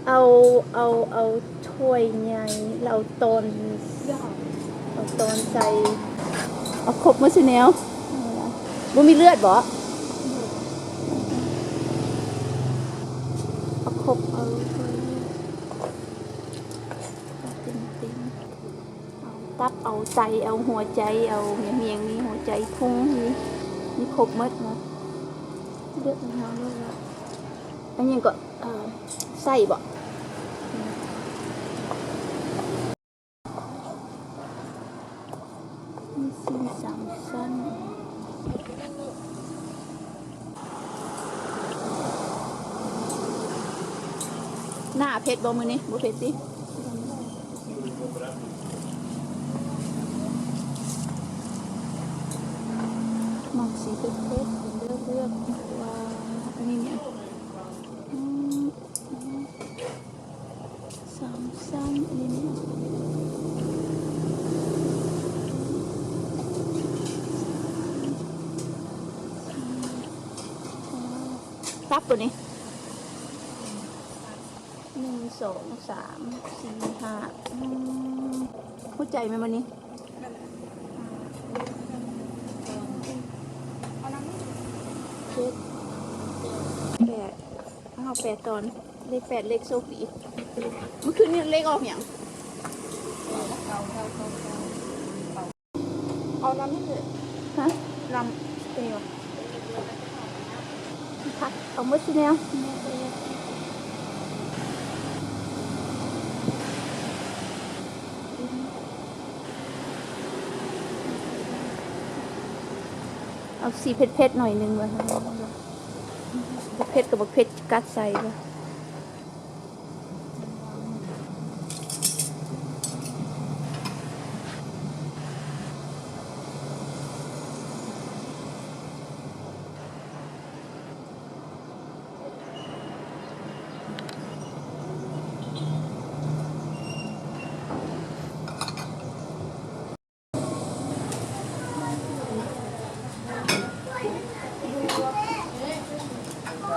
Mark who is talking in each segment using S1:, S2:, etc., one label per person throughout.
S1: เอาเอาถ้วยใหญ่เราตอนเอาตอนใส่เอาครบหมดสิแนวบ่มีเลือดบ่เอาครบเอาตับเอาไตเอาหัวใจเอาเมียงนี่หัวใจพุงนี่ครบหมดเนาะเลือดของเราเลยอันนี้ก็ไส้บ่มีซีนสามชั้นหน้าเผ็ดบ่มื้อนี้บ่เผ็ดสิมักสีเผ็ดเลือกว่าอันนี้เนี่ยสามชั้นอันนี้เนี่ยตับตัวนี้1 2 3 4 5เข้าใจไหมวันนี้8ตอนเลข8เลขโชคดีเมื่อคืนนี้เลขออกอย่างเอาน้ำนี่เลยฮะน้ำเปรี้ยวผักเอาหมดสิแนวเอาสีเผ็ดๆหน่อยนึงเลยเผ็ดกับเผ็ดกัดใส่เลย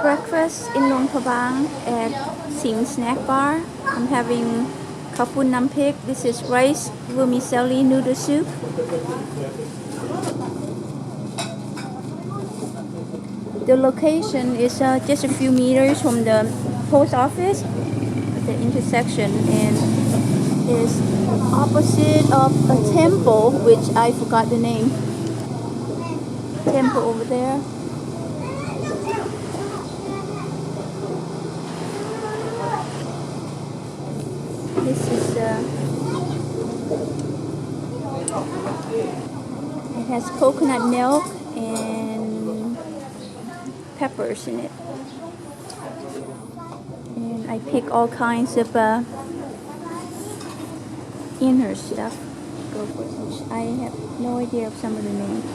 S1: Breakfast in Luang Prabang at Sing Snack Bar. I'm having kapun nampik. This is rice vermicelli noodle soup. The location is just a few meters from the post office at the intersection and is opposite of a temple which I forgot the name. Temple over there. This is it has coconut milk and peppers in it, and I pick all kinds of inner stuff. Go for it. I have no idea of some of the names.